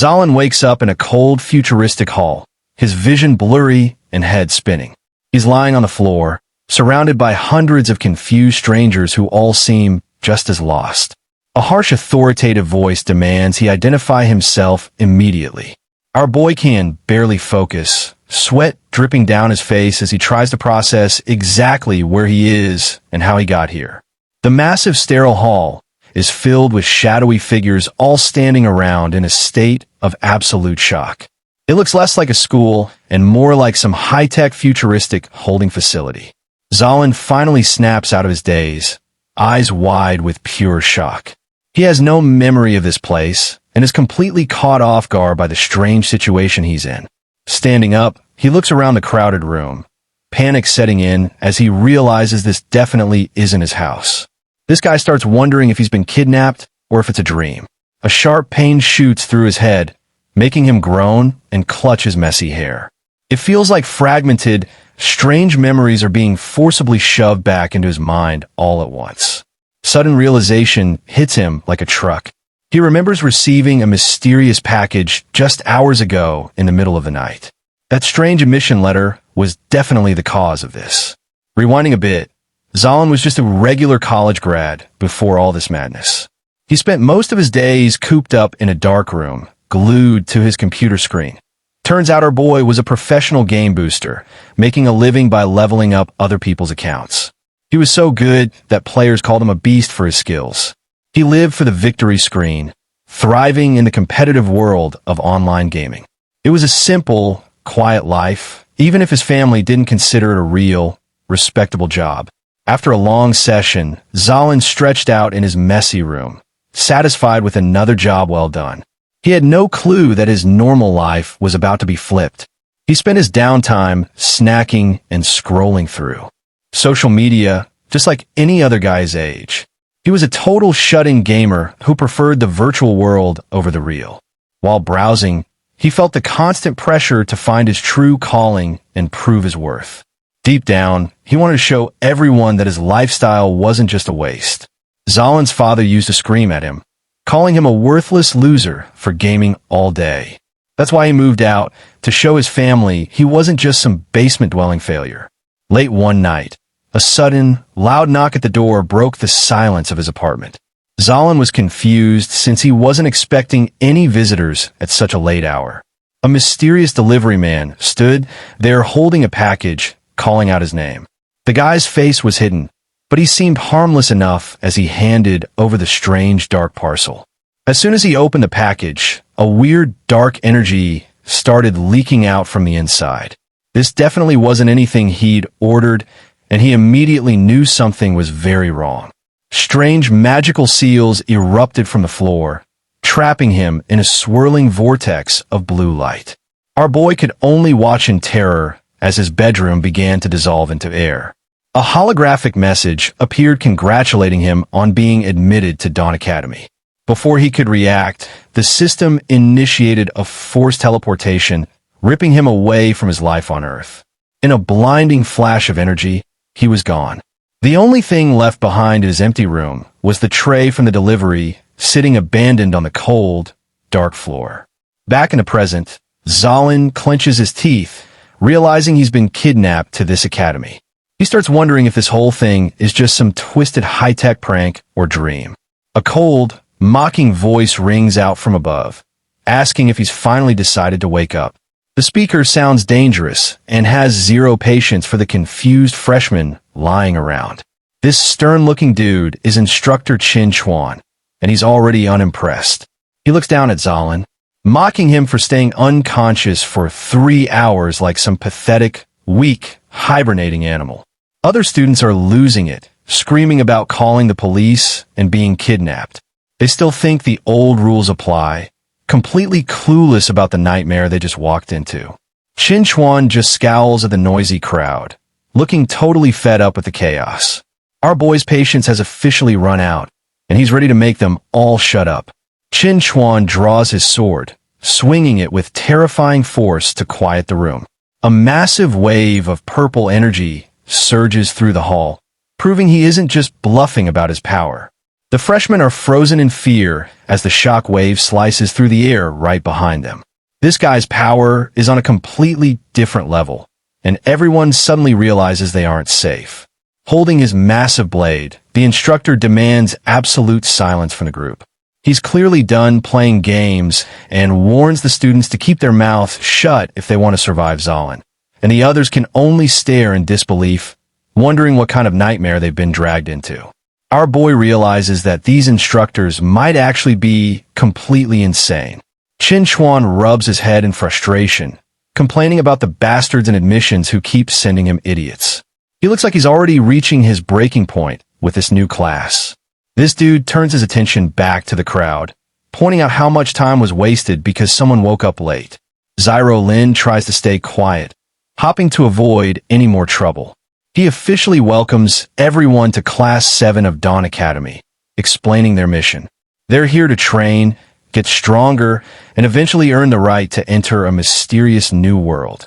Zalin wakes up in a cold, futuristic hall, his vision blurry and head spinning. He's lying on the floor, surrounded by hundreds of confused strangers who all seem just as lost. A harsh, authoritative voice demands he identify himself immediately. Our boy can barely focus, sweat dripping down his face as he tries to process exactly where he is and how he got here. The massive sterile hall is filled with shadowy figures all standing around in a state of absolute shock. It looks less like a school and more like some high-tech futuristic holding facility. Zalin finally snaps out of his daze, eyes wide with pure shock. He has no memory of this place and is completely caught off guard by the strange situation he's in. Standing up, he looks around the crowded room, panic setting in as he realizes this definitely isn't his house. This guy starts wondering if he's been kidnapped or if it's a dream. A sharp pain shoots through his head, making him groan and clutch his messy hair. It feels like fragmented, strange memories are being forcibly shoved back into his mind all at once. Sudden realization hits him like a truck. He remembers receiving a mysterious package just hours ago in the middle of the night. That strange admission letter was definitely the cause of this. Rewinding a bit, Zalin was just a regular college grad before all this madness. He spent most of his days cooped up in a dark room, glued to his computer screen. Turns out our boy was a professional game booster, making a living by leveling up other people's accounts. He was so good that players called him a beast for his skills. He lived for the victory screen, thriving in the competitive world of online gaming. It was a simple, quiet life, even if his family didn't consider it a real, respectable job. After a long session, Zalin stretched out in his messy room, satisfied with another job well done. He had no clue that his normal life was about to be flipped. He spent his downtime snacking and scrolling through social media, just like any other guy his age. He was a total shut-in gamer who preferred the virtual world over the real. While browsing, he felt the constant pressure to find his true calling and prove his worth. Deep down, he wanted to show everyone that his lifestyle wasn't just a waste. Zalin's father used to scream at him, calling him a worthless loser for gaming all day. That's why he moved out, to show his family he wasn't just some basement-dwelling failure. Late one night, a sudden, loud knock at the door broke the silence of his apartment. Zalin was confused since he wasn't expecting any visitors at such a late hour. A mysterious delivery man stood there holding a package, calling out his name. The guy's face was hidden, but he seemed harmless enough as he handed over the strange dark parcel. As soon as he opened the package, a weird dark energy started leaking out from the inside. This definitely wasn't anything he'd ordered, and he immediately knew something was very wrong. Strange magical seals erupted from the floor, trapping him in a swirling vortex of blue light. Our boy could only watch in terror as his bedroom began to dissolve into air. A holographic message appeared congratulating him on being admitted to Dawn Academy. Before he could react, the system initiated a forced teleportation, ripping him away from his life on Earth. In a blinding flash of energy, he was gone. The only thing left behind in his empty room was the tray from the delivery, sitting abandoned on the cold, dark floor. Back in the present, Zalin clenches his teeth, realizing he's been kidnapped to this academy. He starts wondering if this whole thing is just some twisted high-tech prank or dream. A cold, mocking voice rings out from above, asking if he's finally decided to wake up. The speaker sounds dangerous and has zero patience for the confused freshman lying around. This stern-looking dude is Instructor Chin Chuan, and he's already unimpressed. He looks down at Zalin, mocking him for staying unconscious for 3 hours like some pathetic, weak, hibernating animal. Other students are losing it, screaming about calling the police and being kidnapped. They still think the old rules apply, completely clueless about the nightmare they just walked into. Chin Chuan just scowls at the noisy crowd, looking totally fed up with the chaos. Our boy's patience has officially run out, and he's ready to make them all shut up. Chin Chuan draws his sword, swinging it with terrifying force to quiet the room. A massive wave of purple energy surges through the hall, proving he isn't just bluffing about his power. The freshmen are frozen in fear as the shock wave slices through the air right behind them. This guy's power is on a completely different level, and everyone suddenly realizes they aren't safe. Holding his massive blade, the instructor demands absolute silence from the group. He's clearly done playing games and warns the students to keep their mouths shut if they want to survive Zalin, and the others can only stare in disbelief, wondering what kind of nightmare they've been dragged into. Our boy realizes that these instructors might actually be completely insane. Qin Chuan rubs his head in frustration, complaining about the bastards in admissions who keep sending him idiots. He looks like he's already reaching his breaking point with this new class. This dude turns his attention back to the crowd, pointing out how much time was wasted because someone woke up late. Zyro Lin tries to stay quiet, hopping to avoid any more trouble. He officially welcomes everyone to Class 7 of Dawn Academy, explaining their mission. They're here to train, get stronger, and eventually earn the right to enter a mysterious new world.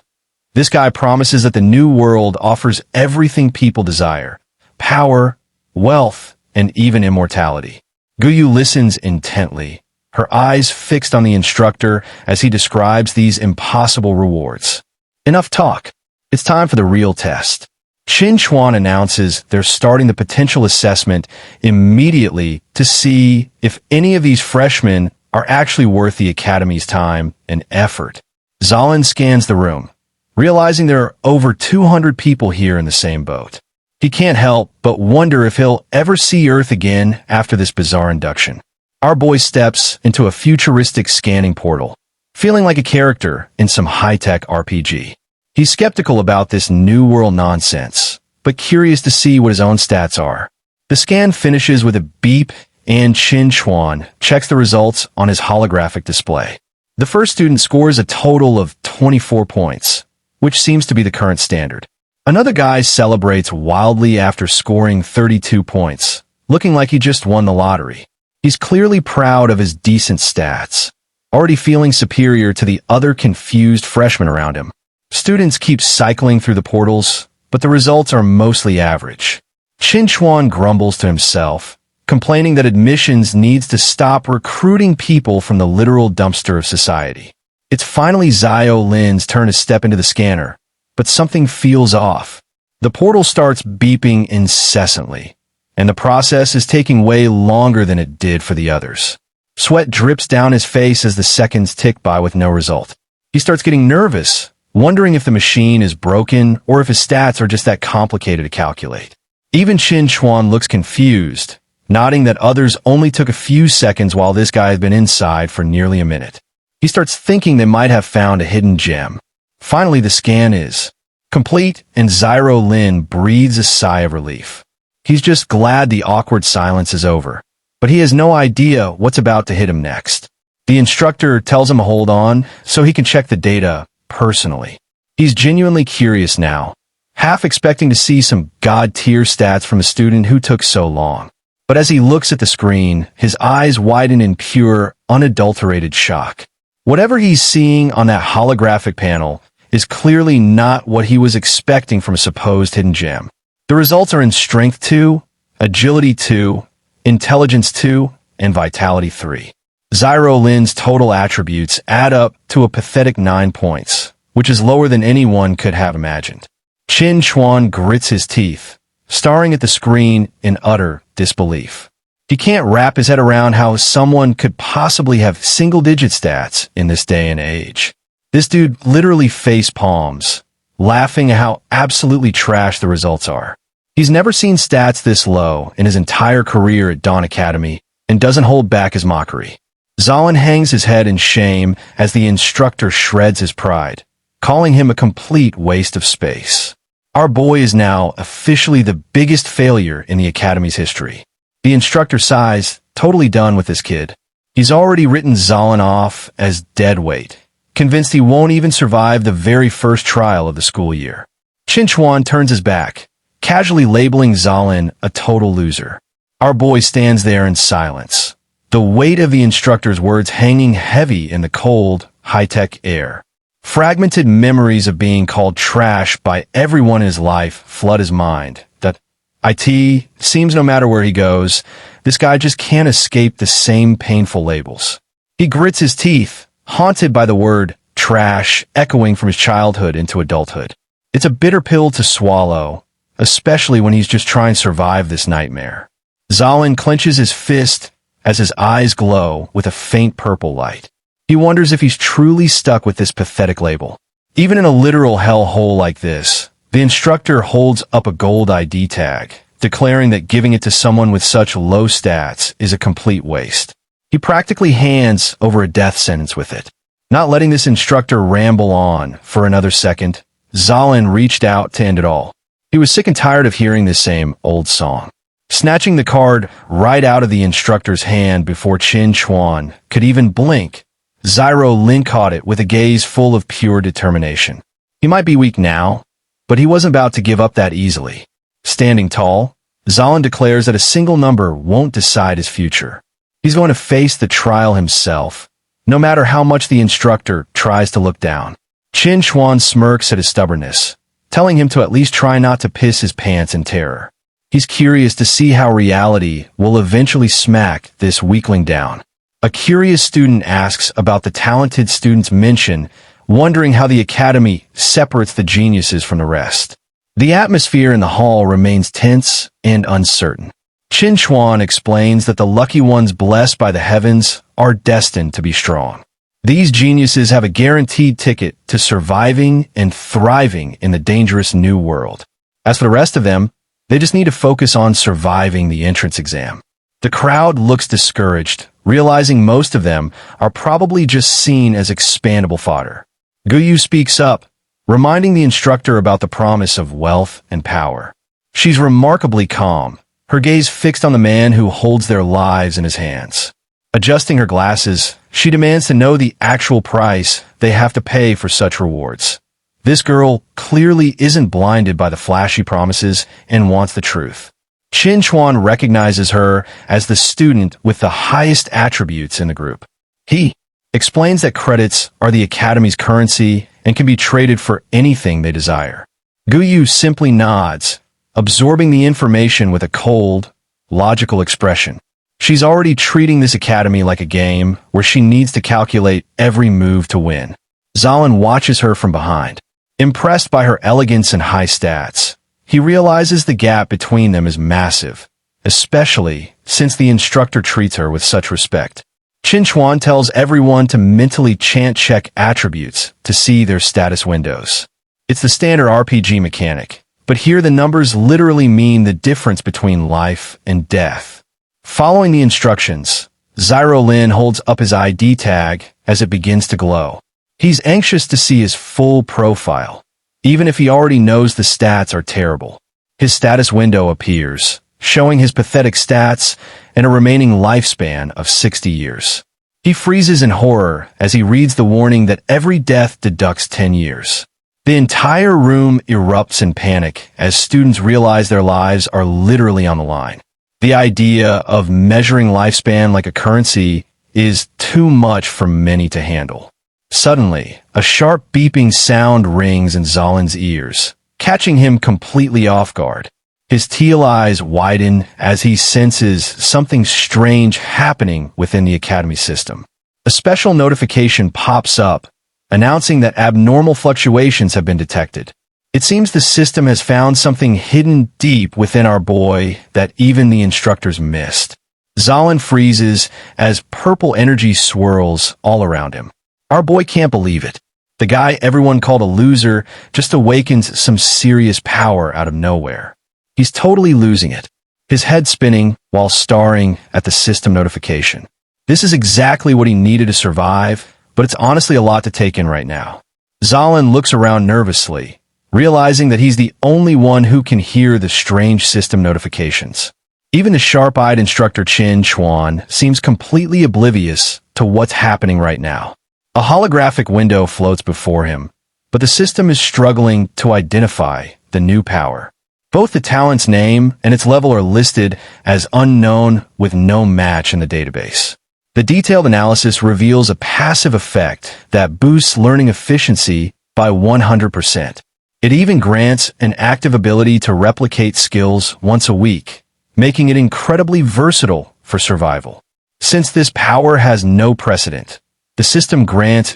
This guy promises that the new world offers everything people desire: power, wealth, and even immortality. Guyu listens intently, her eyes fixed on the instructor as he describes these impossible rewards. Enough talk. It's time for the real test. Qin Chuan announces they're starting the potential assessment immediately to see if any of these freshmen are actually worth the Academy's time and effort. Zalin scans the room, realizing there are over 200 people here in the same boat. He can't help but wonder if he'll ever see Earth again after this bizarre induction. Our boy steps into a futuristic scanning portal, feeling like a character in some high-tech RPG. He's skeptical about this new world nonsense, but curious to see what his own stats are. The scan finishes with a beep, and Qin Chuan checks the results on his holographic display. The first student scores a total of 24 points, which seems to be the current standard. Another guy celebrates wildly after scoring 32 points, looking like he just won the lottery. He's clearly proud of his decent stats, already feeling superior to the other confused freshmen around him. Students keep cycling through the portals, but the results are mostly average. Qin Chuan grumbles to himself, complaining that admissions needs to stop recruiting people from the literal dumpster of society. It's finally Zyro Lin's turn to step into the scanner, but something feels off. The portal starts beeping incessantly, and the process is taking way longer than it did for the others. Sweat drips down his face as the seconds tick by with no result. He starts getting nervous, wondering if the machine is broken or if his stats are just that complicated to calculate. Even Qin Chuan looks confused, nodding that others only took a few seconds while this guy had been inside for nearly a minute. He starts thinking they might have found a hidden gem. Finally, the scan is complete, and Zyro Lin breathes a sigh of relief. He's just glad the awkward silence is over, but he has no idea what's about to hit him next. The instructor tells him to hold on so he can check the data personally. He's genuinely curious now, half expecting to see some god-tier stats from a student who took so long. But as he looks at the screen, his eyes widen in pure, unadulterated shock. Whatever he's seeing on that holographic panel is clearly not what he was expecting from a supposed hidden gem. The results are in Strength 2, Agility 2, Intelligence 2, and Vitality 3. Zyro Lin's total attributes add up to a pathetic 9 points, which is lower than anyone could have imagined. Qin Chuan grits his teeth, staring at the screen in utter disbelief. He can't wrap his head around how someone could possibly have single-digit stats in this day and age. This dude literally face palms, laughing at how absolutely trash the results are. He's never seen stats this low in his entire career at Dawn Academy and doesn't hold back his mockery. Zalin hangs his head in shame as the instructor shreds his pride, calling him a complete waste of space. Our boy is now officially the biggest failure in the Academy's history. The instructor sighs, totally done with this kid. He's already written Zalin off as dead weight, convinced he won't even survive the very first trial of the school year. Qin Chuan turns his back, casually labeling Zalin a total loser. Our boy stands there in silence, the weight of the instructor's words hanging heavy in the cold, high-tech air. Fragmented memories of being called trash by everyone in his life flood his mind. That IT, seems no matter where he goes, this guy just can't escape the same painful labels. He grits his teeth, haunted by the word trash echoing from his childhood into adulthood. It's a bitter pill to swallow, especially when he's just trying to survive this nightmare. Zalin clenches his fist as his eyes glow with a faint purple light. He wonders if he's truly stuck with this pathetic label. Even in a literal hellhole like this, the instructor holds up a gold ID tag, declaring that giving it to someone with such low stats is a complete waste. He practically hands over a death sentence with it. Not letting this instructor ramble on for another second, Zalin reached out to end it all. He was sick and tired of hearing this same old song. Snatching the card right out of the instructor's hand before Qin Chuan could even blink, Zalin caught it with a gaze full of pure determination. He might be weak now, but he wasn't about to give up that easily. Standing tall, Zalin declares that a single number won't decide his future. He's going to face the trial himself, no matter how much the instructor tries to look down. Qin Chuan smirks at his stubbornness, telling him to at least try not to piss his pants in terror. He's curious to see how reality will eventually smack this weakling down. A curious student asks about the talented student's mention, wondering how the academy separates the geniuses from the rest. The atmosphere in the hall remains tense and uncertain. Qin Chuan explains that the lucky ones blessed by the heavens are destined to be strong. These geniuses have a guaranteed ticket to surviving and thriving in the dangerous new world. As for the rest of them, they just need to focus on surviving the entrance exam. The crowd looks discouraged, realizing most of them are probably just seen as expandable fodder. Guyu speaks up, reminding the instructor about the promise of wealth and power. She's remarkably calm, her gaze fixed on the man who holds their lives in his hands. Adjusting her glasses, she demands to know the actual price they have to pay for such rewards. This girl clearly isn't blinded by the flashy promises and wants the truth. Qin Chuan recognizes her as the student with the highest attributes in the group. He explains that credits are the academy's currency and can be traded for anything they desire. Guyu simply nods, absorbing the information with a cold, logical expression. She's already treating this academy like a game where she needs to calculate every move to win. Zalin watches her from behind. Impressed by her elegance and high stats, he realizes the gap between them is massive, especially since the instructor treats her with such respect. Qin Chuan tells everyone to mentally chant-check attributes to see their status windows. It's the standard RPG mechanic, but here the numbers literally mean the difference between life and death. Following the instructions, Zalin holds up his ID tag as it begins to glow. He's anxious to see his full profile, even if he already knows the stats are terrible. His status window appears, showing his pathetic stats and a remaining lifespan of 60 years. He freezes in horror as he reads the warning that every death deducts 10 years. The entire room erupts in panic as students realize their lives are literally on the line. The idea of measuring lifespan like a currency is too much for many to handle. Suddenly, a sharp beeping sound rings in Zalin's ears, catching him completely off guard. His teal eyes widen as he senses something strange happening within the academy system. A special notification pops up, announcing that abnormal fluctuations have been detected. It seems the system has found something hidden deep within our boy that even the instructors missed. Zalin freezes as purple energy swirls all around him. Our boy can't believe it. The guy everyone called a loser just awakens some serious power out of nowhere. He's totally losing it, his head spinning while staring at the system notification. This is exactly what he needed to survive, but it's honestly a lot to take in right now. Zalin looks around nervously, realizing that he's the only one who can hear the strange system notifications. Even the sharp-eyed instructor Qin Chuan seems completely oblivious to what's happening right now. A holographic window floats before him, but the system is struggling to identify the new power. Both the talent's name and its level are listed as unknown with no match in the database. The detailed analysis reveals a passive effect that boosts learning efficiency by 100%. It even grants an active ability to replicate skills once a week, making it incredibly versatile for survival. Since this power has no precedent, the system grants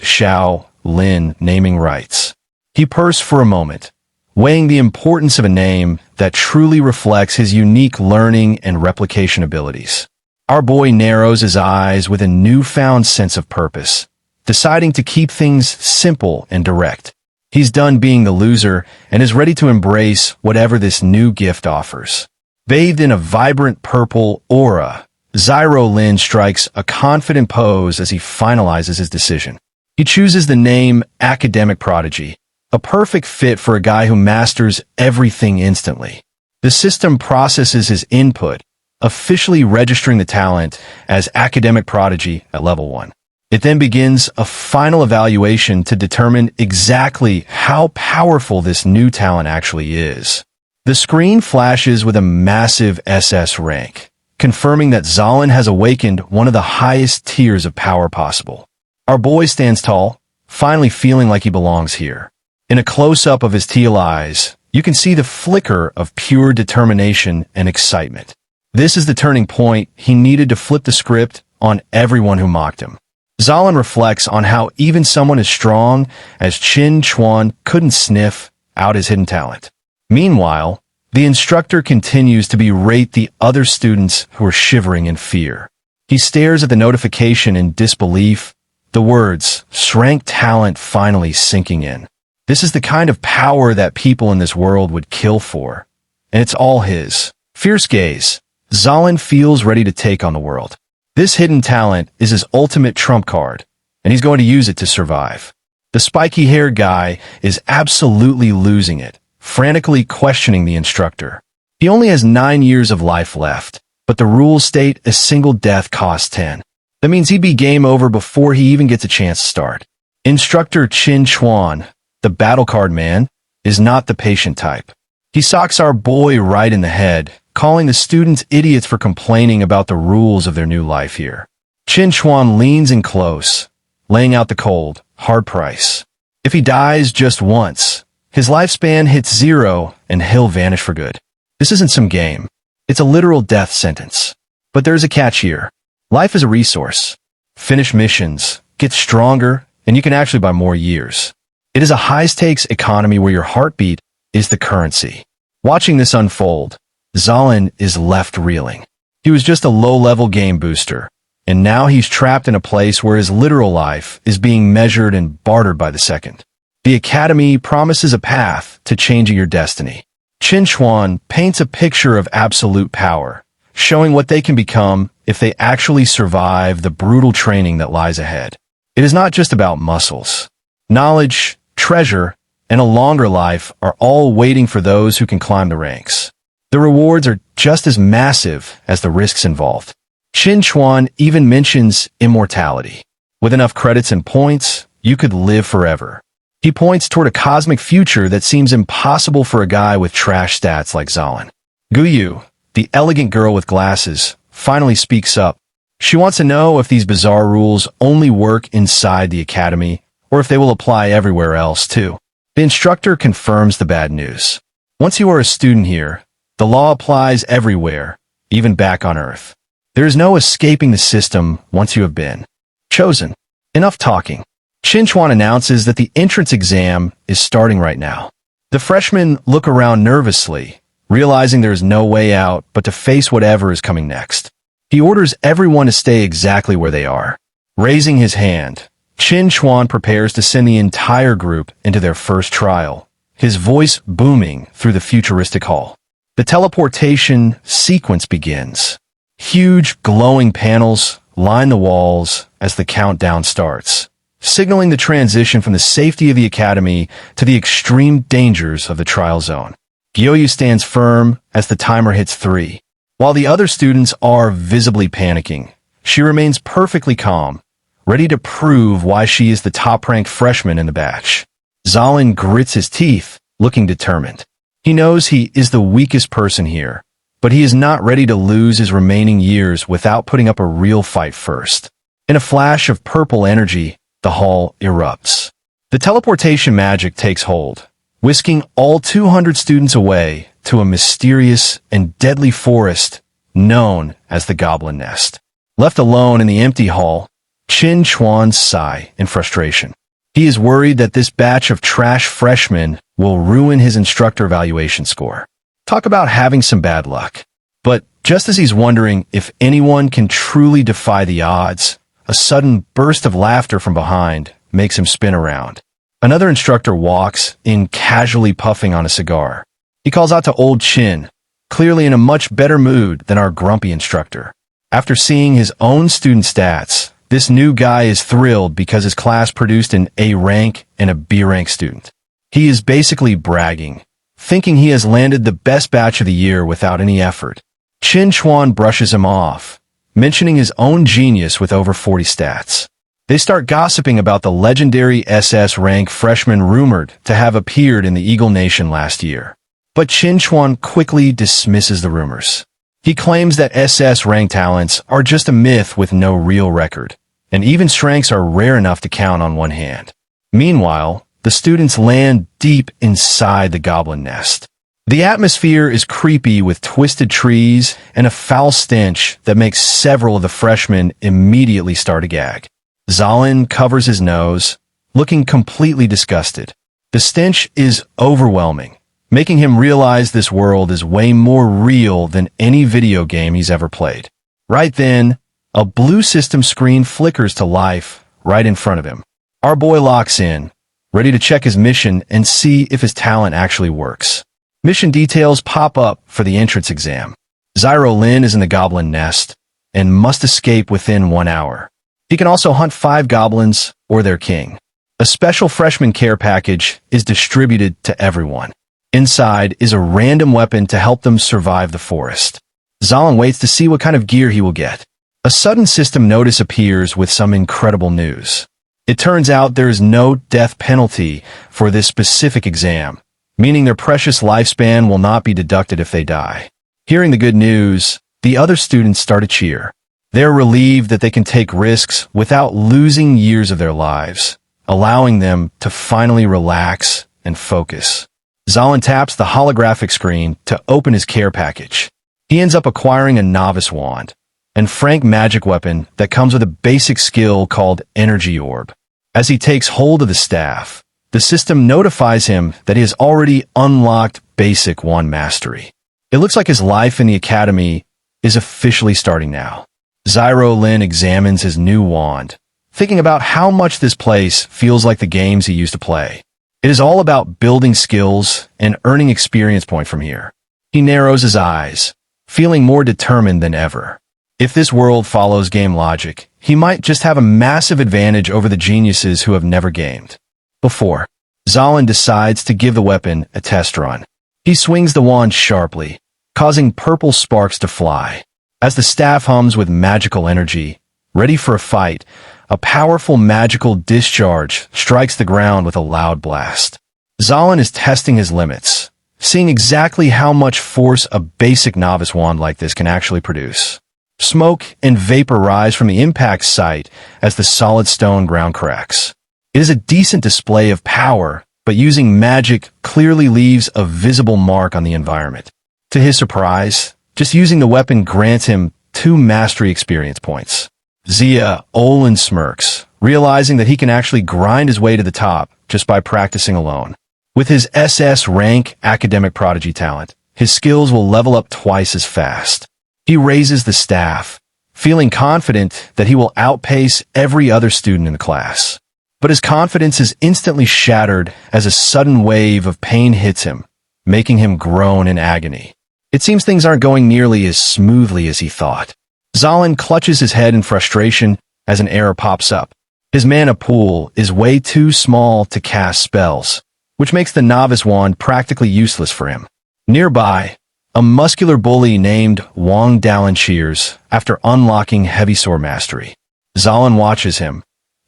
Lin naming rights. He pursed for a moment, weighing the importance of a name that truly reflects his unique learning and replication abilities. Our boy narrows his eyes with a newfound sense of purpose, deciding to keep things simple and direct. He's done being the loser and is ready to embrace whatever this new gift offers. Bathed in a vibrant purple aura, Lin strikes a confident pose as he finalizes his decision. He chooses the name Academic Prodigy, a perfect fit for a guy who masters everything instantly. The system processes his input, officially registering the talent as Academic Prodigy at level 1. It then begins a final evaluation to determine exactly how powerful this new talent actually is. The screen flashes with a massive SS rank, confirming that Zalin has awakened one of the highest tiers of power possible. Our boy stands tall, finally feeling like he belongs here. In a close-up of his teal eyes, you can see the flicker of pure determination and excitement. This is the turning point he needed to flip the script on everyone who mocked him. Zalin reflects on how even someone as strong as Qin Chuan couldn't sniff out his hidden talent. Meanwhile, the instructor continues to berate the other students who are shivering in fear. He stares at the notification in disbelief, the words, "Rank talent," finally sinking in. This is the kind of power that people in this world would kill for, and it's all his. Fierce gaze. Zalin feels ready to take on the world. This hidden talent is his ultimate trump card, and he's going to use it to survive. The spiky-haired guy is absolutely losing it, frantically questioning the instructor. He only has 9 years of life left, but the rules state a single death costs 10. That means he'd be game over before he even gets a chance to start. Instructor Qin Chuan, the battle card man, is not the patient type. He socks our boy right in the head, calling the students idiots for complaining about the rules of their new life here. Qin Chuan leans in close, laying out the cold, hard price. If he dies just once, his lifespan hits 0 and he'll vanish for good. This isn't some game. It's a literal death sentence. But there's a catch here. Life is a resource. Finish missions, get stronger, and you can actually buy more years. It is a high-stakes economy where your heartbeat is the currency. Watching this unfold, Zalin is left reeling. He was just a low-level game booster, and now he's trapped in a place where his literal life is being measured and bartered by the second. The Academy promises a path to changing your destiny. Qin Chuan paints a picture of absolute power, showing what they can become if they actually survive the brutal training that lies ahead. It is not just about muscles. Knowledge, treasure, and a longer life are all waiting for those who can climb the ranks. The rewards are just as massive as the risks involved. Qin Chuan even mentions immortality. With enough credits and points, you could live forever. He points toward a cosmic future that seems impossible for a guy with trash stats like Zalin. Guyu, the elegant girl with glasses, finally speaks up. She wants to know if these bizarre rules only work inside the academy, or if they will apply everywhere else too. The instructor confirms the bad news. Once you are a student here, the law applies everywhere, even back on Earth. There is no escaping the system once you have been chosen. Enough talking. Qin Chuan announces that the entrance exam is starting right now. The freshmen look around nervously, realizing there is no way out but to face whatever is coming next. He orders everyone to stay exactly where they are. Raising his hand, Qin Chuan prepares to send the entire group into their first trial, his voice booming through the futuristic hall. The teleportation sequence begins. Huge, glowing panels line the walls as the countdown starts, signaling the transition from the safety of the academy to the extreme dangers of the trial zone. Gyoyu stands firm as the timer hits 3. While the other students are visibly panicking, she remains perfectly calm, ready to prove why she is the top-ranked freshman in the batch. Zalin grits his teeth, looking determined. He knows he is the weakest person here, but he is not ready to lose his remaining years without putting up a real fight first. In a flash of purple energy, the hall erupts. The teleportation magic takes hold, whisking all 200 students away to a mysterious and deadly forest known as the Goblin Nest. Left alone in the empty hall, Chin Chuan sigh in frustration. He is worried that this batch of trash freshmen will ruin his instructor evaluation score. Talk about having some bad luck. But just as he's wondering if anyone can truly defy the odds, a sudden burst of laughter from behind makes him spin around. Another instructor walks in, casually puffing on a cigar. He calls out to old Chin, clearly in a much better mood than our grumpy instructor. After seeing his own student stats, this new guy is thrilled because his class produced an A rank and a B rank student. He is basically bragging, thinking he has landed the best batch of the year without any effort. Chin Chuan brushes him off, mentioning his own genius with over 40 stats. They start gossiping about the legendary SS rank freshman rumored to have appeared in the Eagle Nation last year. But Chin Chuan quickly dismisses the rumors. He claims that SS rank talents are just a myth with no real record, and even strengths are rare enough to count on one hand. Meanwhile, the students land deep inside the Goblin Nest. The atmosphere is creepy with twisted trees and a foul stench that makes several of the freshmen immediately start to gag. Zalin covers his nose, looking completely disgusted. The stench is overwhelming, making him realize this world is way more real than any video game he's ever played. Right then, a blue system screen flickers to life right in front of him. Our boy locks in, ready to check his mission and see if his talent actually works. Mission details pop up for the entrance exam. Zalin is in the Goblin Nest and must escape within 1 hour. He can also hunt 5 goblins or their king. A special freshman care package is distributed to everyone. Inside is a random weapon to help them survive the forest. Zalin waits to see what kind of gear he will get. A sudden system notice appears with some incredible news. It turns out there is no death penalty for this specific exam, meaning their precious lifespan will not be deducted if they die. Hearing the good news, the other students start to cheer. They're relieved that they can take risks without losing years of their lives, allowing them to finally relax and focus. Zalin taps the holographic screen to open his care package. He ends up acquiring a novice wand and frank magic weapon that comes with a basic skill called Energy Orb. As he takes hold of the staff, the system notifies him that he has already unlocked basic wand mastery. It looks like his life in the academy is officially starting now. Zalin examines his new wand, thinking about how much this place feels like the games he used to play. It is all about building skills and earning experience points from here. He narrows his eyes, feeling more determined than ever. If this world follows game logic, he might just have a massive advantage over the geniuses who have never gamed before. Zalin decides to give the weapon a test run. He swings the wand sharply, causing purple sparks to fly. As the staff hums with magical energy, ready for a fight, a powerful magical discharge strikes the ground with a loud blast. Zalin is testing his limits, seeing exactly how much force a basic novice wand like this can actually produce. Smoke and vapor rise from the impact site as the solid stone ground cracks. It is a decent display of power, but using magic clearly leaves a visible mark on the environment. To his surprise, just using the weapon grants him 2 mastery experience points. Olin smirks, realizing that he can actually grind his way to the top just by practicing alone. With his SS rank academic prodigy talent, his skills will level up twice as fast. He raises the staff, feeling confident that he will outpace every other student in the class. But his confidence is instantly shattered as a sudden wave of pain hits him, making him groan in agony. It seems things aren't going nearly as smoothly as he thought. Zalin clutches his head in frustration as an error pops up. His mana pool is way too small to cast spells, which makes the novice wand practically useless for him. Nearby, a muscular bully named Wang Dalin cheers after unlocking heavy sword mastery. Zalin watches him,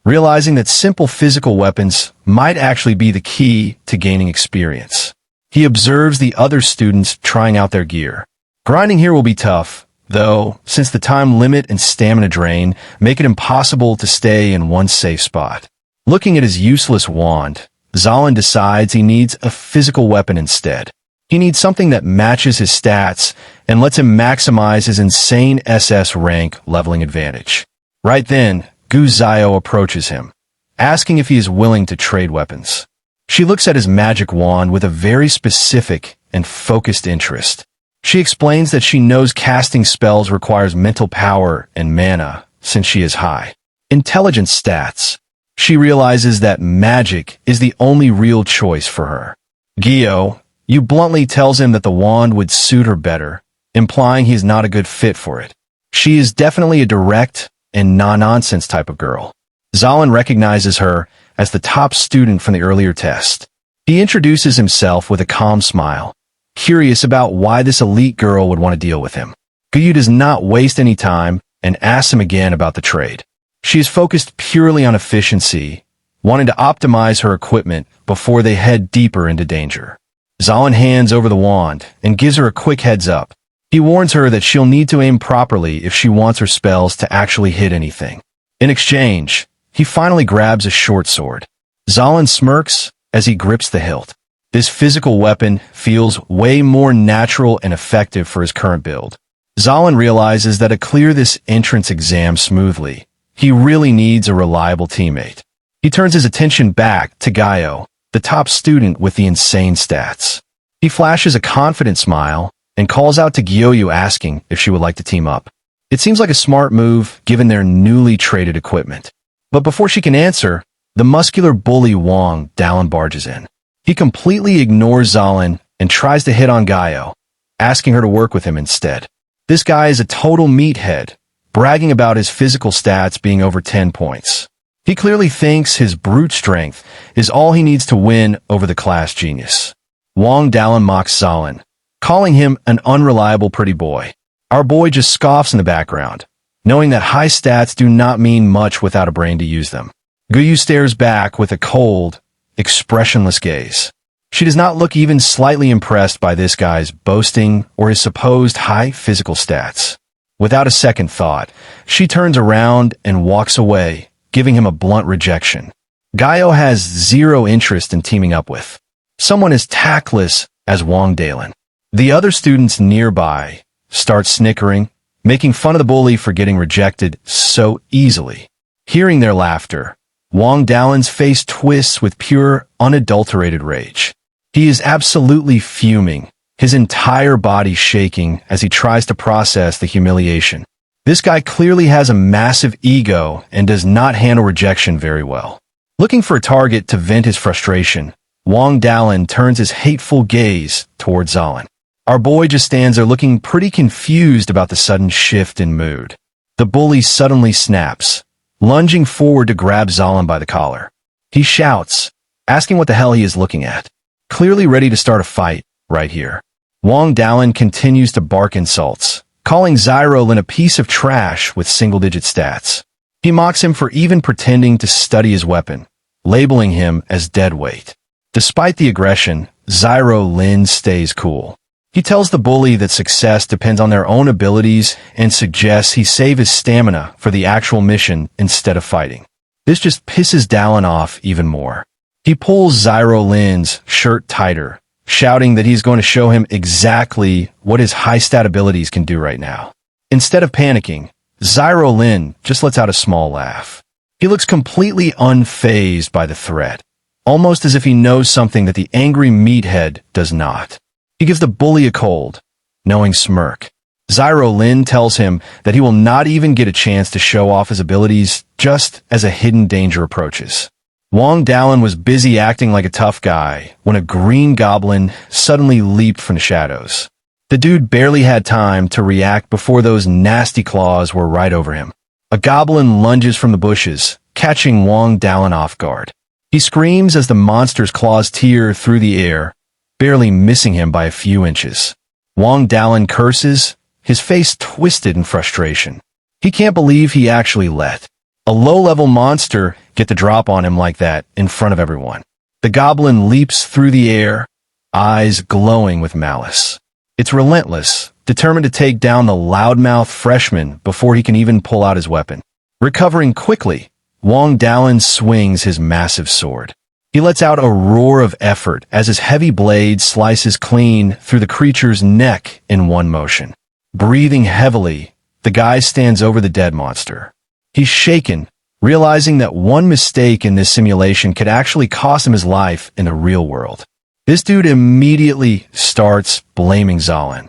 realizing that simple physical weapons might actually be the key to gaining experience. He observes the other students trying out their gear. Grinding here will be tough, though, since the time limit and stamina drain make it impossible to stay in one safe spot. Looking at his useless wand, Zalin decides he needs a physical weapon instead. He needs something that matches his stats and lets him maximize his insane SS rank leveling advantage. Right then, Gu Zio approaches him, asking if he is willing to trade weapons. She looks at his magic wand with a very specific and focused interest. She explains that she knows casting spells requires mental power and mana since she is high intelligence stats. She realizes that magic is the only real choice for her. Gio, Yu bluntly tells him that the wand would suit her better, implying he's not a good fit for it. She is definitely a direct and no-nonsense type of girl. Zalin recognizes her as the top student from the earlier test. He introduces himself with a calm smile, curious about why this elite girl would want to deal with him. Gyu does not waste any time and asks him again about the trade. She is focused purely on efficiency, wanting to optimize her equipment before they head deeper into danger. Zalin hands over the wand and gives her a quick heads up. He warns her that she'll need to aim properly if she wants her spells to actually hit anything. In exchange, he finally grabs a short sword. Zalin smirks as he grips the hilt. This physical weapon feels way more natural and effective for his current build. Zalin realizes that to clear this entrance exam smoothly, he really needs a reliable teammate. He turns his attention back to Gaio, the top student with the insane stats. He flashes a confident smile and calls out to Gyoyu asking if she would like to team up. It seems like a smart move given their newly traded equipment. But before she can answer, the muscular bully Wang Dallin barges in. He completely ignores Zalin and tries to hit on Gaio, asking her to work with him instead. This guy is a total meathead, bragging about his physical stats being over 10 points. He clearly thinks his brute strength is all he needs to win over the class genius. Wang Dallin mocks Zalin, calling him an unreliable pretty boy. Our boy just scoffs in the background, knowing that high stats do not mean much without a brain to use them. Guyu stares back with a cold, expressionless gaze. She does not look even slightly impressed by this guy's boasting or his supposed high physical stats. Without a second thought, she turns around and walks away, giving him a blunt rejection. Gaio has zero interest in teaming up with someone as tactless as Wang Dallin. The other students nearby start snickering, making fun of the bully for getting rejected so easily. Hearing their laughter, Wang Dallin's face twists with pure, unadulterated rage. He is absolutely fuming, his entire body shaking as he tries to process the humiliation. This guy clearly has a massive ego and does not handle rejection very well. Looking for a target to vent his frustration, Wang Dallin turns his hateful gaze towards Zalin. Our boy just stands there looking pretty confused about the sudden shift in mood. The bully suddenly snaps, lunging forward to grab Zalin by the collar. He shouts, asking what the hell he is looking at. Clearly ready to start a fight right here. Wang Dallin continues to bark insults, calling Zyrolin a piece of trash with single-digit stats. He mocks him for even pretending to study his weapon, labeling him as deadweight. Despite the aggression, Zyrolin stays cool. He tells the bully that success depends on their own abilities and suggests he save his stamina for the actual mission instead of fighting. This just pisses Dallin off even more. He pulls Zyrolin's shirt tighter, shouting that he's going to show him exactly what his high-stat abilities can do right now. Instead of panicking, Zyrolin just lets out a small laugh. He looks completely unfazed by the threat, almost as if he knows something that the angry meathead does not. He gives the bully a cold, knowing smirk. Zyrolin tells him that he will not even get a chance to show off his abilities just as a hidden danger approaches. Wang Dallin was busy acting like a tough guy when a green goblin suddenly leaped from the shadows. The dude barely had time to react before those nasty claws were right over him. A goblin lunges from the bushes, catching Wang Dallin off guard. He screams as the monster's claws tear through the air, barely missing him by a few inches. Wang Dallin curses, his face twisted in frustration. He can't believe he actually let a low-level monster get the drop on him like that in front of everyone. The goblin leaps through the air, eyes glowing with malice. It's relentless, determined to take down the loudmouth freshman before he can even pull out his weapon. Recovering quickly, Wang Dallin swings his massive sword. He lets out a roar of effort as his heavy blade slices clean through the creature's neck in one motion. Breathing heavily, the guy stands over the dead monster. He's shaken, realizing that one mistake in this simulation could actually cost him his life in the real world. This dude immediately starts blaming Zalin,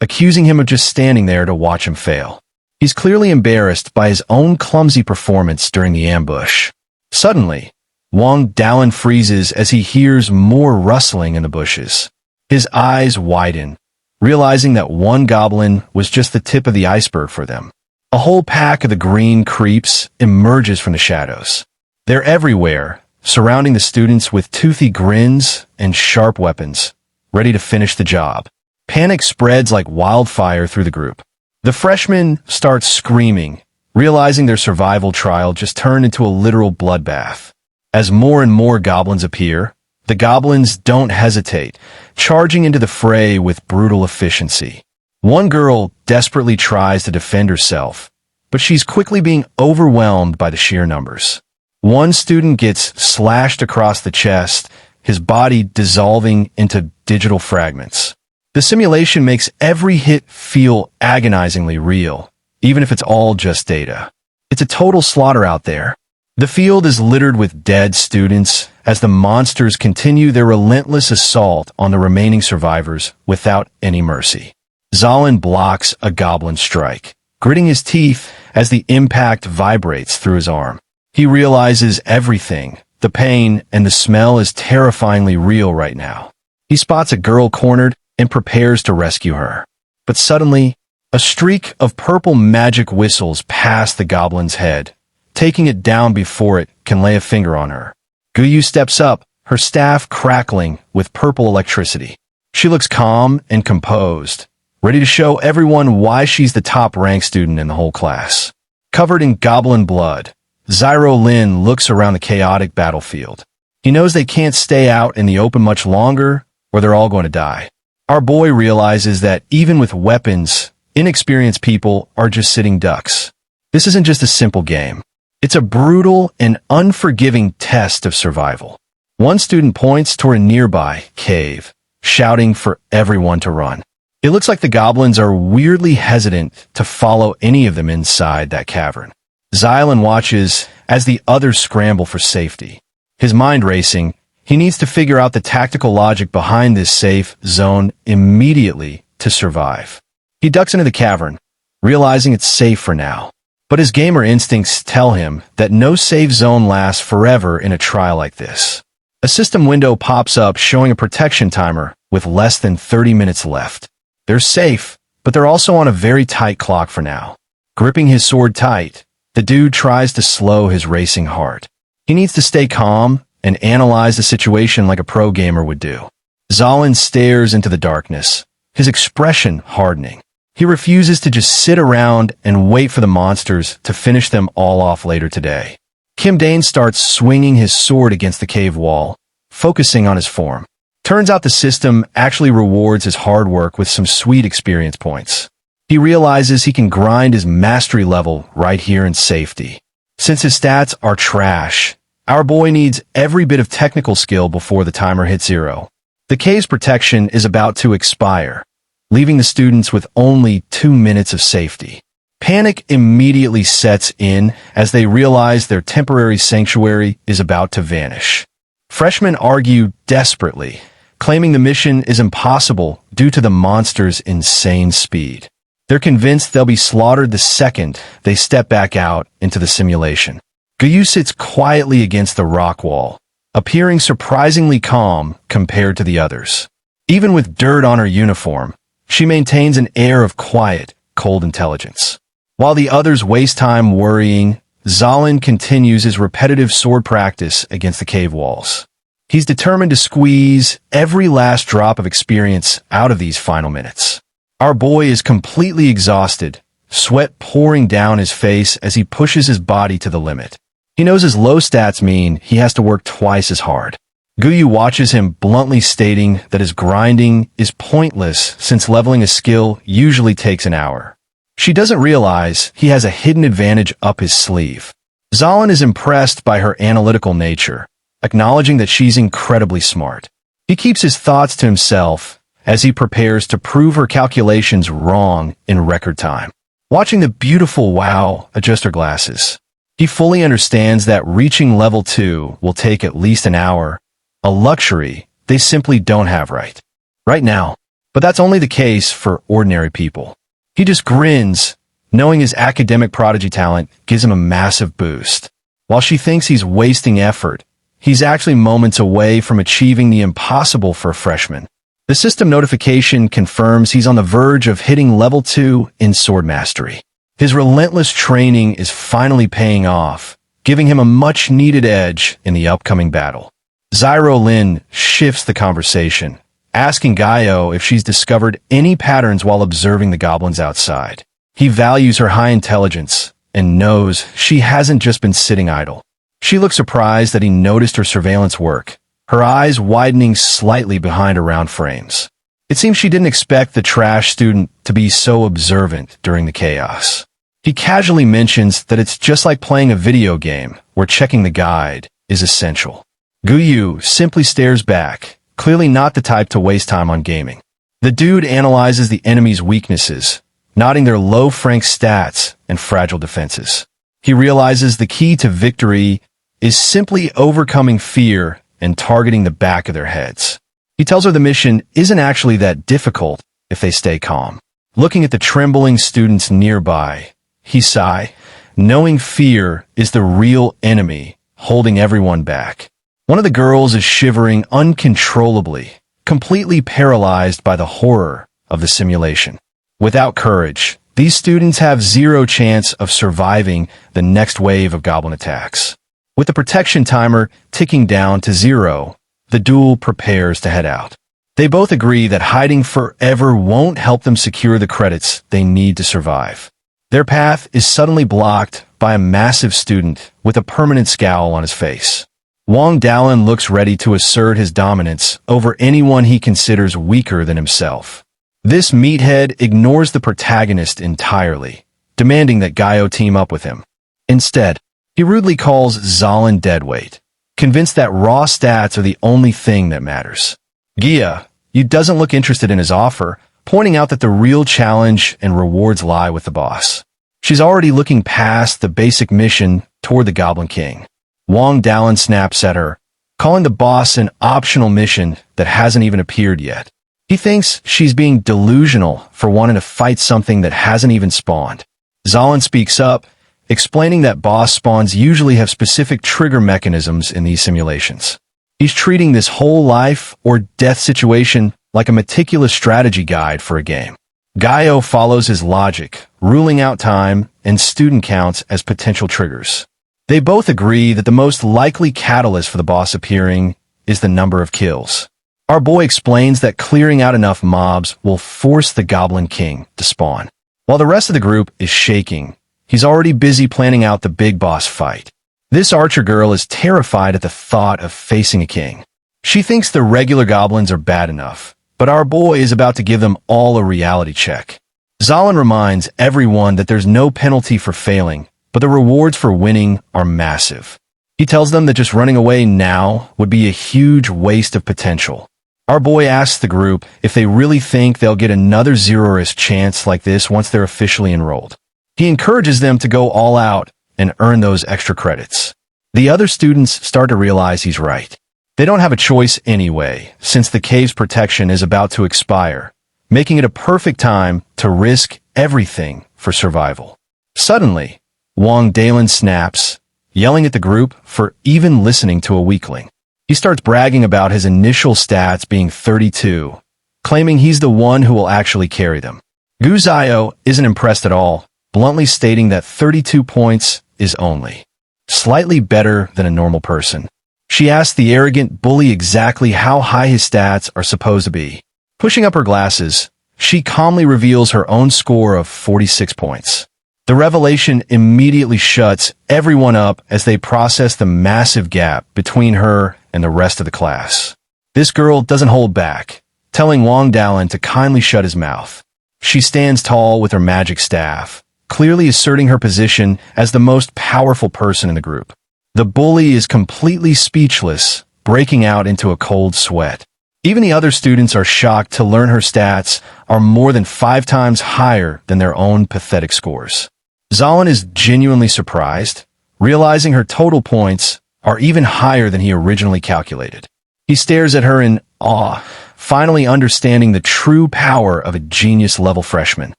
accusing him of just standing there to watch him fail. He's clearly embarrassed by his own clumsy performance during the ambush. Suddenly, Wang Dallin freezes as he hears more rustling in the bushes. His eyes widen, realizing that one goblin was just the tip of the iceberg for them. A whole pack of the green creeps emerges from the shadows. They're everywhere, surrounding the students with toothy grins and sharp weapons, ready to finish the job. Panic spreads like wildfire through the group. The freshmen start screaming, realizing their survival trial just turned into a literal bloodbath. As more and more goblins appear, the goblins don't hesitate, charging into the fray with brutal efficiency. One girl desperately tries to defend herself, but she's quickly being overwhelmed by the sheer numbers. One student gets slashed across the chest, his body dissolving into digital fragments. The simulation makes every hit feel agonizingly real, even if it's all just data. It's a total slaughter out there. The field is littered with dead students as the monsters continue their relentless assault on the remaining survivors without any mercy. Zalin blocks a goblin strike, gritting his teeth as the impact vibrates through his arm. He realizes everything. The pain and the smell is terrifyingly real right now. He spots a girl cornered and prepares to rescue her. But suddenly, a streak of purple magic whistles past the goblin's head, taking it down before it can lay a finger on her. Guyu steps up, her staff crackling with purple electricity. She looks calm and composed, ready to show everyone why she's the top-ranked student in the whole class. Covered in goblin blood, Zyro Lin looks around the chaotic battlefield. He knows they can't stay out in the open much longer, or they're all going to die. Our boy realizes that even with weapons, inexperienced people are just sitting ducks. This isn't just a simple game. It's a brutal and unforgiving test of survival. One student points toward a nearby cave, shouting for everyone to run. It looks like the goblins are weirdly hesitant to follow any of them inside that cavern. Zalin watches as the others scramble for safety. His mind racing, he needs to figure out the tactical logic behind this safe zone immediately to survive. He ducks into the cavern, realizing it's safe for now. But his gamer instincts tell him that no safe zone lasts forever in a trial like this. A system window pops up showing a protection timer with less than 30 minutes left. They're safe, but they're also on a very tight clock for now. Gripping his sword tight, the dude tries to slow his racing heart. He needs to stay calm and analyze the situation like a pro gamer would do. Zalin stares into the darkness, his expression hardening. He refuses to just sit around and wait for the monsters to finish them all off later today. Kim Dane starts swinging his sword against the cave wall, focusing on his form. Turns out the system actually rewards his hard work with some sweet experience points. He realizes he can grind his mastery level right here in safety. Since his stats are trash, our boy needs every bit of technical skill before the timer hits 0. The cave's protection is about to expire, leaving the students with only 2 minutes of safety. Panic immediately sets in as they realize their temporary sanctuary is about to vanish. Freshmen argue desperately, claiming the mission is impossible due to the monster's insane speed. They're convinced they'll be slaughtered the second they step back out into the simulation. Guyu sits quietly against the rock wall, appearing surprisingly calm compared to the others. Even with dirt on her uniform, she maintains an air of quiet, cold intelligence. While the others waste time worrying, Zalin continues his repetitive sword practice against the cave walls. He's determined to squeeze every last drop of experience out of these final minutes. Our boy is completely exhausted, sweat pouring down his face as he pushes his body to the limit. He knows his low stats mean he has to work twice as hard. Guyu watches him bluntly stating that his grinding is pointless since leveling a skill usually takes an hour. She doesn't realize he has a hidden advantage up his sleeve. Zalin is impressed by her analytical nature, acknowledging that she's incredibly smart. He keeps his thoughts to himself as he prepares to prove her calculations wrong in record time. Watching the beautiful Wow adjust her glasses, he fully understands that reaching level 2 will take at least an hour, a luxury they simply don't have right now. But that's only the case for ordinary people. He just grins, knowing his academic prodigy talent gives him a massive boost. While she thinks he's wasting effort, he's actually moments away from achieving the impossible for a freshman. The system notification confirms he's on the verge of hitting level 2 in sword mastery. His relentless training is finally paying off, giving him a much-needed edge in the upcoming battle. Lin shifts the conversation, asking Gaio if she's discovered any patterns while observing the goblins outside. He values her high intelligence and knows she hasn't just been sitting idle. She looks surprised that he noticed her surveillance work, her eyes widening slightly behind her round frames. It seems she didn't expect the trash student to be so observant during the chaos. He casually mentions that it's just like playing a video game where checking the guide is essential. Guyu simply stares back, clearly not the type to waste time on gaming. The dude analyzes the enemy's weaknesses, noting their low frank stats and fragile defenses. He realizes the key to victory is simply overcoming fear and targeting the back of their heads. He tells her the mission isn't actually that difficult if they stay calm. Looking at the trembling students nearby, he sighs, knowing fear is the real enemy holding everyone back. One of the girls is shivering uncontrollably, completely paralyzed by the horror of the simulation. Without courage, these students have zero chance of surviving the next wave of goblin attacks. With the protection timer ticking down to 0, the duel prepares to head out. They both agree that hiding forever won't help them secure the credits they need to survive. Their path is suddenly blocked by a massive student with a permanent scowl on his face. Wang Daolin looks ready to assert his dominance over anyone he considers weaker than himself. This meathead ignores the protagonist entirely, demanding that Gaio team up with him. Instead, he rudely calls Zalin deadweight, convinced that raw stats are the only thing that matters. Gia, you doesn't look interested in his offer, pointing out that the real challenge and rewards lie with the boss. She's already looking past the basic mission toward the Goblin King. Wang Daolin snaps at her, calling the boss an optional mission that hasn't even appeared yet. He thinks she's being delusional for wanting to fight something that hasn't even spawned. Zalin speaks up, explaining that boss spawns usually have specific trigger mechanisms in these simulations. He's treating this whole life or death situation like a meticulous strategy guide for a game. Gaio follows his logic, ruling out time and student counts as potential triggers. They both agree that the most likely catalyst for the boss appearing is the number of kills. Our boy explains that clearing out enough mobs will force the Goblin King to spawn. While the rest of the group is shaking, he's already busy planning out the big boss fight. This archer girl is terrified at the thought of facing a king. She thinks the regular goblins are bad enough, but our boy is about to give them all a reality check. Zalin reminds everyone that there's no penalty for failing, but the rewards for winning are massive. He tells them that just running away now would be a huge waste of potential. Our boy asks the group if they really think they'll get another zero-risk chance like this once they're officially enrolled. He encourages them to go all out and earn those extra credits. The other students start to realize he's right. They don't have a choice anyway, since the cave's protection is about to expire, making it a perfect time to risk everything for survival. Suddenly, Wang Daolin snaps, yelling at the group for even listening to a weakling. He starts bragging about his initial stats being 32, claiming he's the one who will actually carry them. Gu Zio isn't impressed at all, bluntly stating that 32 points is only slightly better than a normal person. She asks the arrogant bully exactly how high his stats are supposed to be. Pushing up her glasses, she calmly reveals her own score of 46 points. The revelation immediately shuts everyone up as they process the massive gap between her and the rest of the class. This girl doesn't hold back, telling Wang Daolin to kindly shut his mouth. She stands tall with her magic staff, clearly asserting her position as the most powerful person in the group. The bully is completely speechless, breaking out into a cold sweat. Even the other students are shocked to learn her stats are more than 5 times higher than their own pathetic scores. Zalin is genuinely surprised, realizing her total points are even higher than he originally calculated. He stares at her in awe, finally understanding the true power of a genius-level freshman.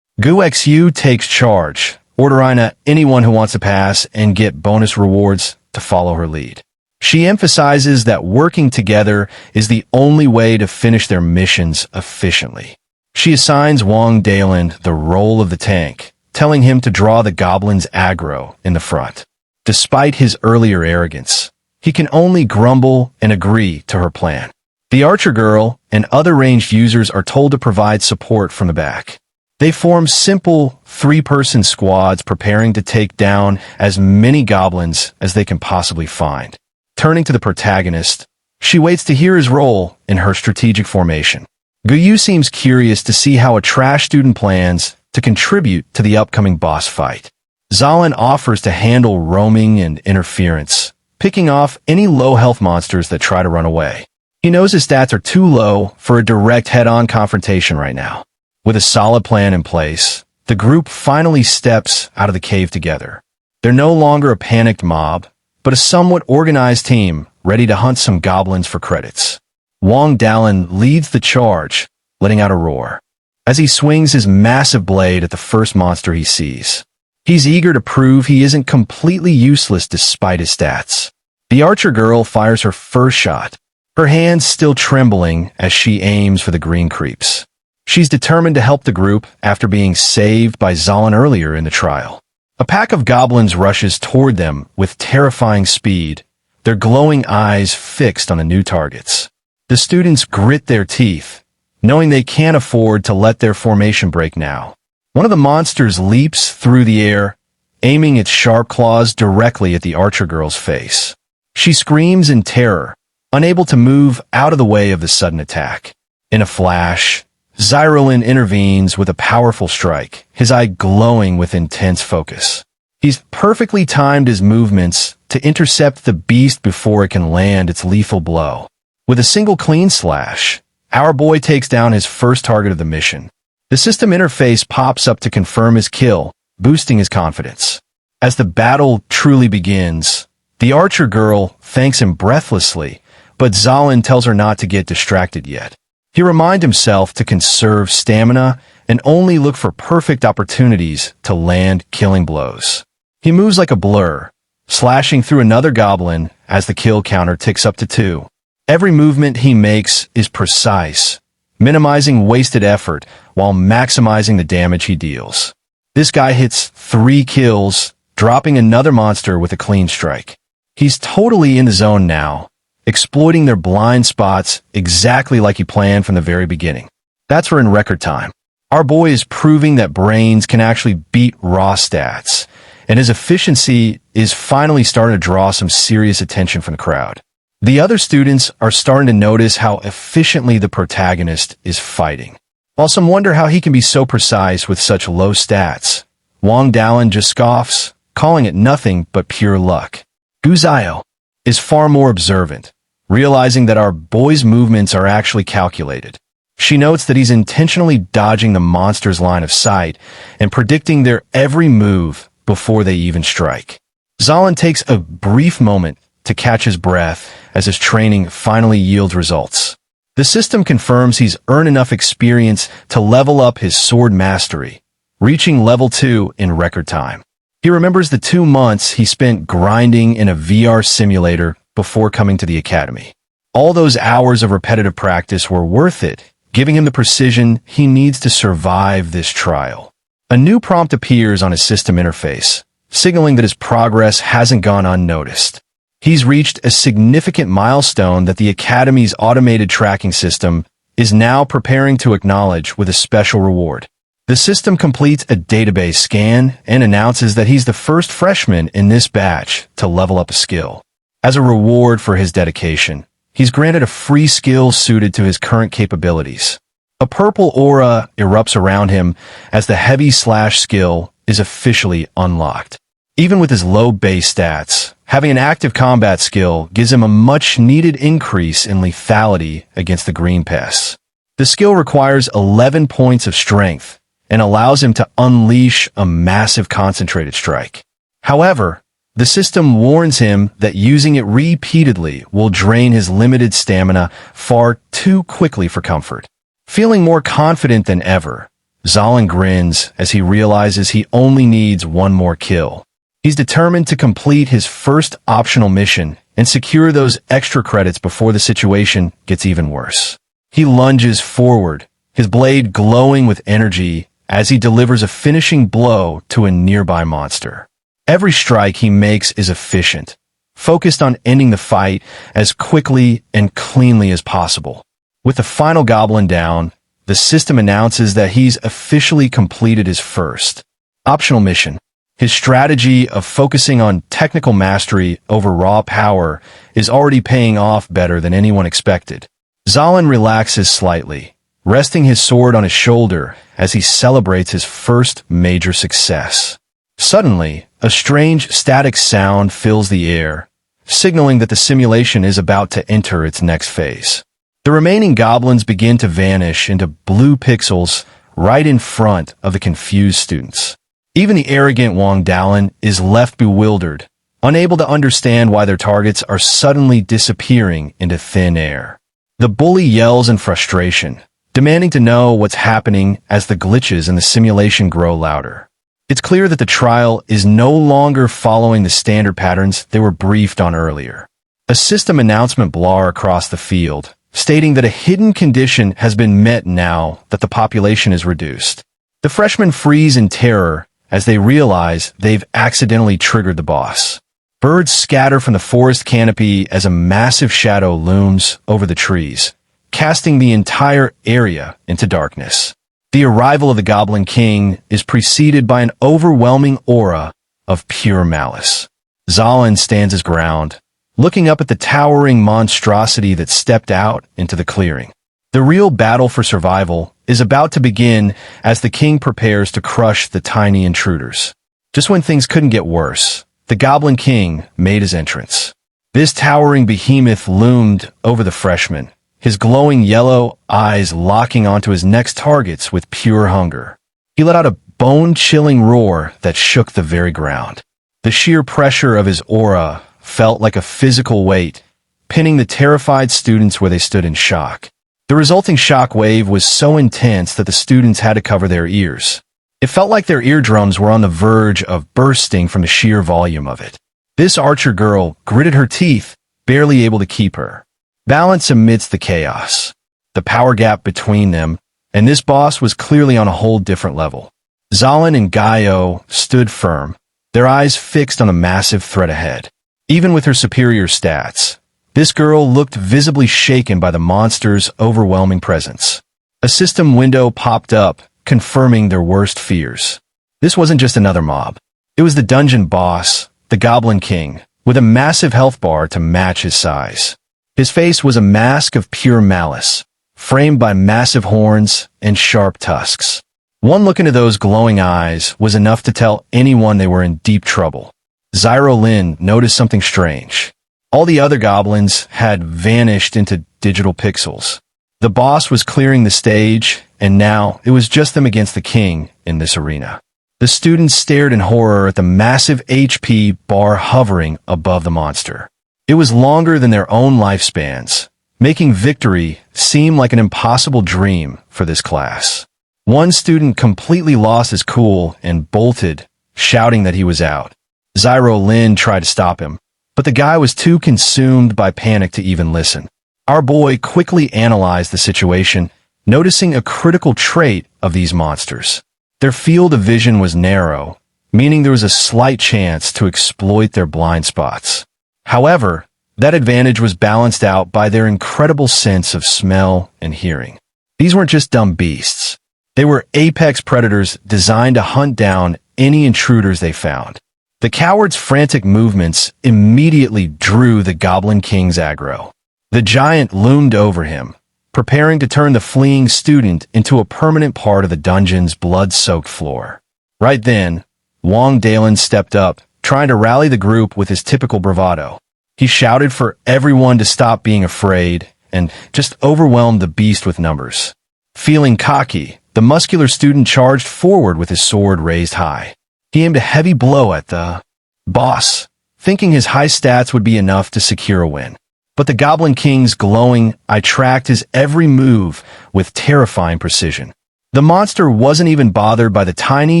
GUXU takes charge, ordering anyone who wants to pass and get bonus rewards to follow her lead. She emphasizes that working together is the only way to finish their missions efficiently. She assigns Wang Dailin the role of the tank, telling him to draw the goblin's aggro in the front. Despite his earlier arrogance, he can only grumble and agree to her plan. The archer girl and other ranged users are told to provide support from the back. They form simple 3-person squads preparing to take down as many goblins as they can possibly find. Turning to the protagonist, she waits to hear his role in her strategic formation. Guyu seems curious to see how a trash student plans to contribute to the upcoming boss fight. Zalin offers to handle roaming and interference, picking off any low-health monsters that try to run away. He knows his stats are too low for a direct head-on confrontation right now. With a solid plan in place, the group finally steps out of the cave together. They're no longer a panicked mob, but a somewhat organized team ready to hunt some goblins for credits. Wang Dailin leads the charge, letting out a roar, as he swings his massive blade at the first monster he sees. He's eager to prove he isn't completely useless despite his stats. The archer girl fires her first shot, her hands still trembling as she aims for the green creeps. She's determined to help the group after being saved by Zalin earlier in the trial. A pack of goblins rushes toward them with terrifying speed, their glowing eyes fixed on the new targets. The students grit their teeth, knowing they can't afford to let their formation break now. One of the monsters leaps through the air, aiming its sharp claws directly at the archer girl's face. She screams in terror, unable to move out of the way of the sudden attack. In a flash, Zalin intervenes with a powerful strike, his eye glowing with intense focus. He's perfectly timed his movements to intercept the beast before it can land its lethal blow. With a single clean slash, our boy takes down his first target of the mission. The system interface pops up to confirm his kill, boosting his confidence. As the battle truly begins, the archer girl thanks him breathlessly, but Zalin tells her not to get distracted yet. He reminds himself to conserve stamina and only look for perfect opportunities to land killing blows. He moves like a blur, slashing through another goblin as the kill counter ticks up to 2. Every movement he makes is precise, minimizing wasted effort while maximizing the damage he deals. This guy hits 3 kills, dropping another monster with a clean strike. He's totally in the zone now, exploiting their blind spots exactly like he planned from the very beginning. That's for in record time. Our boy is proving that brains can actually beat raw stats, and his efficiency is finally starting to draw some serious attention from the crowd. The other students are starting to notice how efficiently the protagonist is fighting. While some wonder how he can be so precise with such low stats, Wang Dailin just scoffs, calling it nothing but pure luck. Guzayo is far more observant, realizing that our boy's movements are actually calculated. She notes that he's intentionally dodging the monster's line of sight and predicting their every move before they even strike. Zalin takes a brief moment to catch his breath as his training finally yields results. The system confirms he's earned enough experience to level up his sword mastery, reaching level 2 in record time. He remembers the 2 months he spent grinding in a VR simulator before coming to the academy. All those hours of repetitive practice were worth it, giving him the precision he needs to survive this trial. A new prompt appears on his system interface, signaling that his progress hasn't gone unnoticed. He's reached a significant milestone that the Academy's automated tracking system is now preparing to acknowledge with a special reward. The system completes a database scan and announces that he's the first freshman in this batch to level up a skill. As a reward for his dedication, he's granted a free skill suited to his current capabilities. A purple aura erupts around him as the heavy slash skill is officially unlocked. Even with his low base stats, having an active combat skill gives him a much-needed increase in lethality against the green pests. The skill requires 11 points of strength and allows him to unleash a massive concentrated strike. However, the system warns him that using it repeatedly will drain his limited stamina far too quickly for comfort. Feeling more confident than ever, Zalin grins as he realizes he only needs one more kill. He's determined to complete his first optional mission and secure those extra credits before the situation gets even worse. He lunges forward, his blade glowing with energy as he delivers a finishing blow to a nearby monster. Every strike he makes is efficient, focused on ending the fight as quickly and cleanly as possible. With the final goblin down, the system announces that he's officially completed his first optional mission. His strategy of focusing on technical mastery over raw power is already paying off better than anyone expected. Zalin relaxes slightly, resting his sword on his shoulder as he celebrates his first major success. Suddenly, a strange static sound fills the air, signaling that the simulation is about to enter its next phase. The remaining goblins begin to vanish into blue pixels right in front of the confused students. Even the arrogant Wang Dalin is left bewildered, unable to understand why their targets are suddenly disappearing into thin air. The bully yells in frustration, demanding to know what's happening as the glitches in the simulation grow louder. It's clear that the trial is no longer following the standard patterns they were briefed on earlier. A system announcement blars across the field, stating that a hidden condition has been met now that the population is reduced. The freshmen freeze in terror as they realize they've accidentally triggered the boss. Birds scatter from the forest canopy as a massive shadow looms over the trees, casting the entire area into darkness. The arrival of the Goblin King is preceded by an overwhelming aura of pure malice. Zalin stands his ground, looking up at the towering monstrosity that stepped out into the clearing. The real battle for survival is about to begin as the king prepares to crush the tiny intruders. Just when things couldn't get worse, the Goblin King made his entrance. This towering behemoth loomed over the freshmen, his glowing yellow eyes locking onto his next targets with pure hunger. He let out a bone-chilling roar that shook the very ground. The sheer pressure of his aura felt like a physical weight, pinning the terrified students where they stood in shock. The resulting shock wave was so intense that the students had to cover their ears. It felt like their eardrums were on the verge of bursting from the sheer volume of it. This archer girl gritted her teeth, barely able to keep her balance amidst the chaos. The power gap between them and this boss was clearly on a whole different level. Zalin and Gaio stood firm, their eyes fixed on the massive threat ahead. Even with her superior stats, this girl looked visibly shaken by the monster's overwhelming presence. A system window popped up, confirming their worst fears. This wasn't just another mob. It was the dungeon boss, the Goblin King, with a massive health bar to match his size. His face was a mask of pure malice, framed by massive horns and sharp tusks. One look into those glowing eyes was enough to tell anyone they were in deep trouble. Zalin noticed something strange. All the other goblins had vanished into digital pixels. The boss was clearing the stage, and now it was just them against the king in this arena. The students stared in horror at the massive HP bar hovering above the monster. It was longer than their own lifespans, making victory seem like an impossible dream for this class. One student completely lost his cool and bolted, shouting that he was out. Zalin tried to stop him, but the guy was too consumed by panic to even listen. Our boy quickly analyzed the situation, noticing a critical trait of these monsters. Their field of vision was narrow, meaning there was a slight chance to exploit their blind spots. However, that advantage was balanced out by their incredible sense of smell and hearing. These weren't just dumb beasts. They were apex predators designed to hunt down any intruders they found. The coward's frantic movements immediately drew the Goblin King's aggro. The giant loomed over him, preparing to turn the fleeing student into a permanent part of the dungeon's blood-soaked floor. Right then, Wang Dalin stepped up, trying to rally the group with his typical bravado. He shouted for everyone to stop being afraid and just overwhelmed the beast with numbers. Feeling cocky, the muscular student charged forward with his sword raised high. He aimed a heavy blow at the boss, thinking his high stats would be enough to secure a win. But the Goblin King's glowing eye tracked his every move with terrifying precision. The monster wasn't even bothered by the tiny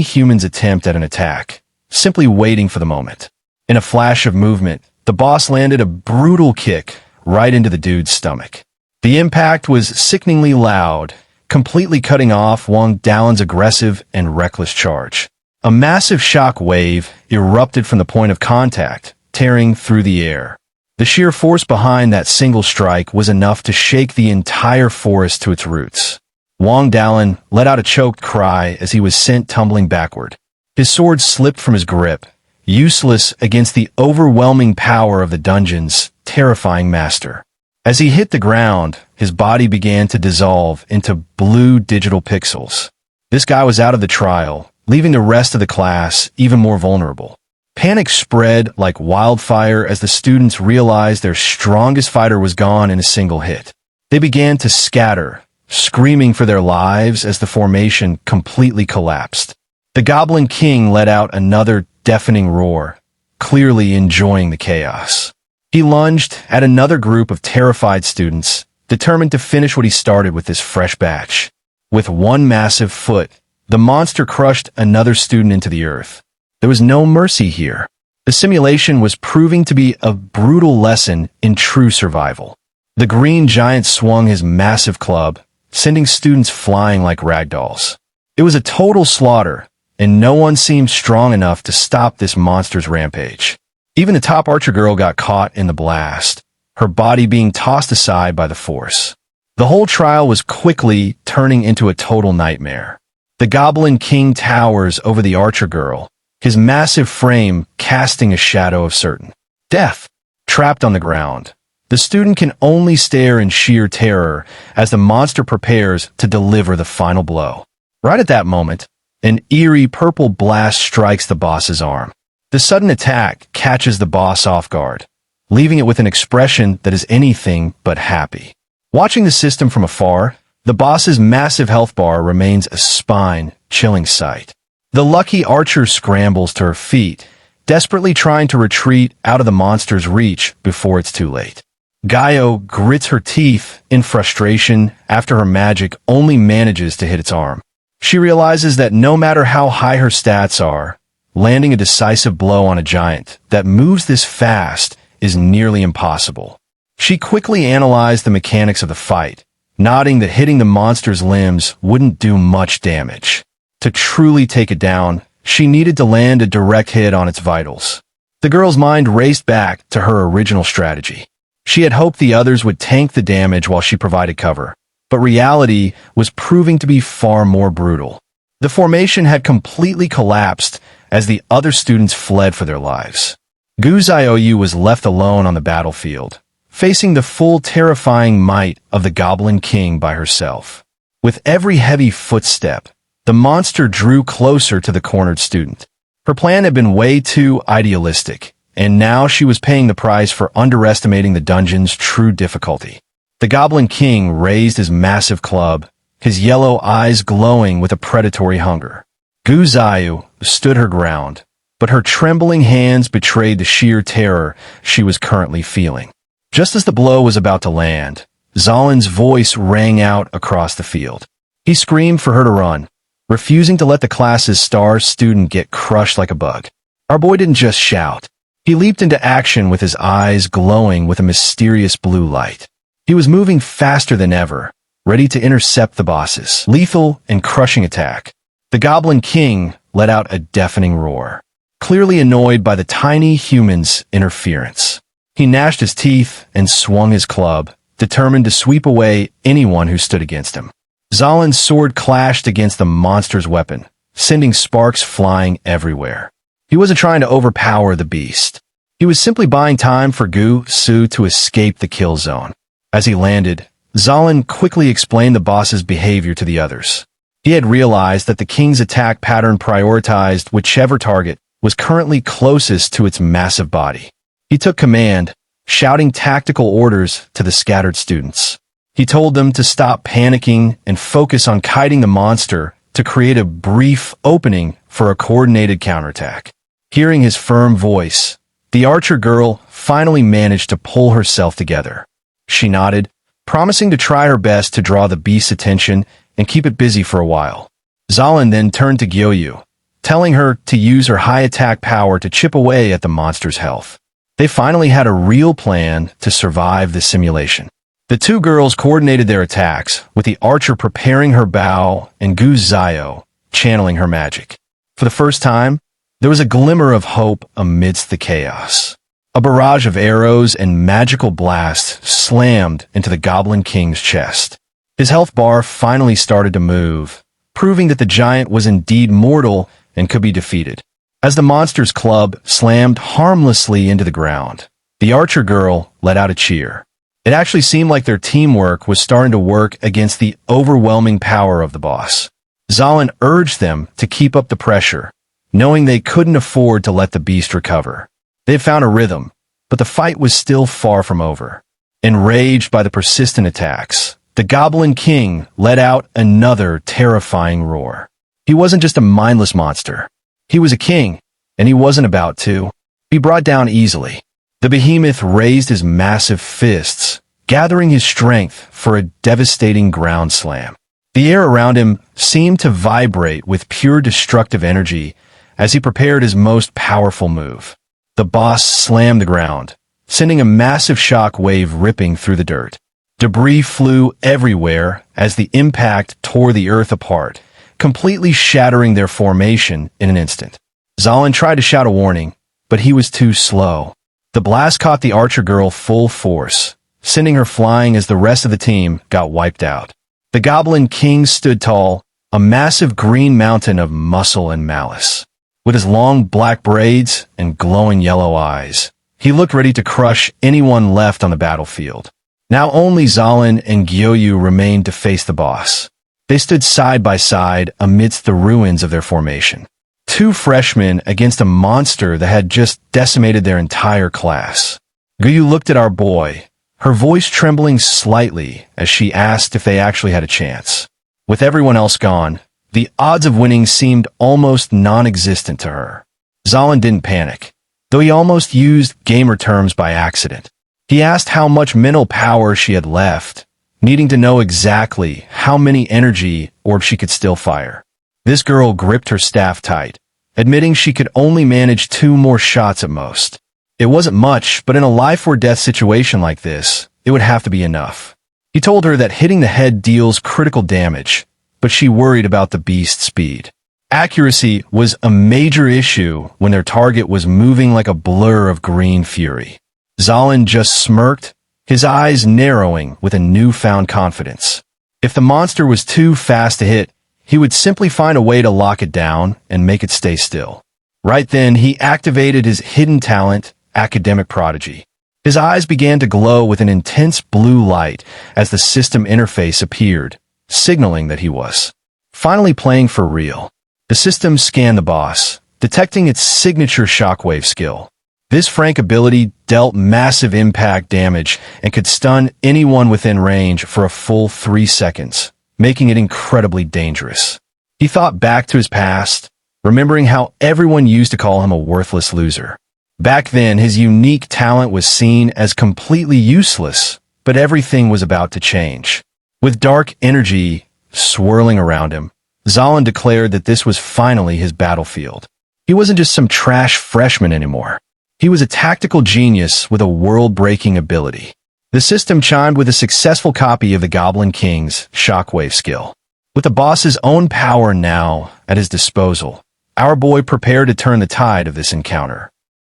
human's attempt at an attack, simply waiting for the moment. In a flash of movement, the boss landed a brutal kick right into the dude's stomach. The impact was sickeningly loud, completely cutting off Wang Daolin's aggressive and reckless charge. A massive shock wave erupted from the point of contact, tearing through the air. The sheer force behind that single strike was enough to shake the entire forest to its roots. Wang Daolin let out a choked cry as he was sent tumbling backward. His sword slipped from his grip, useless against the overwhelming power of the dungeon's terrifying master. As he hit the ground, his body began to dissolve into blue digital pixels. This guy was out of the trial, leaving the rest of the class even more vulnerable. Panic spread like wildfire as the students realized their strongest fighter was gone in a single hit. They began to scatter, screaming for their lives as the formation completely collapsed. The Goblin King let out another deafening roar, clearly enjoying the chaos. He lunged at another group of terrified students, determined to finish what he started with this fresh batch. With one massive foot, the monster crushed another student into the earth. There was no mercy here. The simulation was proving to be a brutal lesson in true survival. The green giant swung his massive club, sending students flying like ragdolls. It was a total slaughter, and no one seemed strong enough to stop this monster's rampage. Even the top archer girl got caught in the blast, her body being tossed aside by the force. The whole trial was quickly turning into a total nightmare. The Goblin King towers over the archer girl, his massive frame casting a shadow of certain death. Trapped on the ground, the student can only stare in sheer terror as the monster prepares to deliver the final blow. Right at that moment, an eerie purple blast strikes the boss's arm. The sudden attack catches the boss off guard, leaving it with an expression that is anything but happy. Watching the system from afar, the boss's massive health bar remains a spine-chilling sight. The lucky archer scrambles to her feet, desperately trying to retreat out of the monster's reach before it's too late. Gaio grits her teeth in frustration after her magic only manages to hit its arm. She realizes that no matter how high her stats are, landing a decisive blow on a giant that moves this fast is nearly impossible. She quickly analyzed the mechanics of the fight, nodding that hitting the monster's limbs wouldn't do much damage. To truly take it down, she needed to land a direct hit on its vitals. The girl's mind raced back to her original strategy. She had hoped the others would tank the damage while she provided cover, but reality was proving to be far more brutal. The formation had completely collapsed as the other students fled for their lives. Gu Xiaoyu was left alone on the battlefield, facing the full terrifying might of the Goblin King by herself. With every heavy footstep, the monster drew closer to the cornered student. Her plan had been way too idealistic, and now she was paying the price for underestimating the dungeon's true difficulty. The Goblin King raised his massive club, his yellow eyes glowing with a predatory hunger. Gu Xiaoyu stood her ground, but her trembling hands betrayed the sheer terror she was currently feeling. Just as the blow was about to land, Zalin's voice rang out across the field. He screamed for her to run, refusing to let the class's star student get crushed like a bug. Our boy didn't just shout. He leaped into action with his eyes glowing with a mysterious blue light. He was moving faster than ever, ready to intercept the boss's lethal and crushing attack. The Goblin King let out a deafening roar, clearly annoyed by the tiny human's interference. He gnashed his teeth and swung his club, determined to sweep away anyone who stood against him. Zalin's sword clashed against the monster's weapon, sending sparks flying everywhere. He wasn't trying to overpower the beast. He was simply buying time for Gu Su to escape the kill zone. As he landed, Zalin quickly explained the boss's behavior to the others. He had realized that the king's attack pattern prioritized whichever target was currently closest to its massive body. He took command, shouting tactical orders to the scattered students. He told them to stop panicking and focus on kiting the monster to create a brief opening for a coordinated counterattack. Hearing his firm voice, the archer girl finally managed to pull herself together. She nodded, promising to try her best to draw the beast's attention and keep it busy for a while. Zalin then turned to Gyoyu, telling her to use her high attack power to chip away at the monster's health. They finally had a real plan to survive the simulation. The two girls coordinated their attacks, with the archer preparing her bow and Gu Zio channeling her magic. For the first time, there was a glimmer of hope amidst the chaos. A barrage of arrows and magical blasts slammed into the Goblin King's chest. His health bar finally started to move, proving that the giant was indeed mortal and could be defeated. As the monster's club slammed harmlessly into the ground, the archer girl let out a cheer. It actually seemed like their teamwork was starting to work against the overwhelming power of the boss. Zalin urged them to keep up the pressure, knowing they couldn't afford to let the beast recover. They had found a rhythm, but the fight was still far from over. Enraged by the persistent attacks, the Goblin King let out another terrifying roar. He wasn't just a mindless monster. He was a king, and he wasn't about to be brought down easily. The behemoth raised his massive fists, gathering his strength for a devastating ground slam. The air around him seemed to vibrate with pure destructive energy as he prepared his most powerful move. The boss slammed the ground, sending a massive shock wave ripping through the dirt. Debris flew everywhere as the impact tore the earth apart, completely shattering their formation in an instant. Zalin tried to shout a warning, but he was too slow. The blast caught the archer girl full force, sending her flying as the rest of the team got wiped out. The Goblin King stood tall, a massive green mountain of muscle and malice. With his long black braids and glowing yellow eyes, he looked ready to crush anyone left on the battlefield. Now only Zalin and Gyoyu remained to face the boss. They stood side by side amidst the ruins of their formation. Two freshmen against a monster that had just decimated their entire class. Gyoyu looked at our boy, her voice trembling slightly as she asked if they actually had a chance. With everyone else gone, the odds of winning seemed almost non-existent to her. Zalin didn't panic, though he almost used gamer terms by accident. He asked how much mental power she had left, needing to know exactly how many energy orbs she could still fire. This girl gripped her staff tight, admitting she could only manage 2 more shots at most. It wasn't much, but in a life-or-death situation like this, it would have to be enough. He told her that hitting the head deals critical damage, but she worried about the beast's speed. Accuracy was a major issue when their target was moving like a blur of green fury. Zalin just smirked, his eyes narrowing with a newfound confidence. If the monster was too fast to hit, he would simply find a way to lock it down and make it stay still. Right then, he activated his hidden talent, Academic Prodigy. His eyes began to glow with an intense blue light as the system interface appeared, signaling that he was finally playing for real. The system scanned the boss, detecting its signature shockwave skill. This frank ability dealt massive impact damage and could stun anyone within range for a full 3 seconds, making it incredibly dangerous. He thought back to his past, remembering how everyone used to call him a worthless loser. Back then, his unique talent was seen as completely useless, but everything was about to change. With dark energy swirling around him, Zalin declared that this was finally his battlefield. He wasn't just some trash freshman anymore. He was a tactical genius with a world-breaking ability. The system chimed with a successful copy of the Goblin King's shockwave skill. With the boss's own power now at his disposal, our boy prepared to turn the tide of this encounter.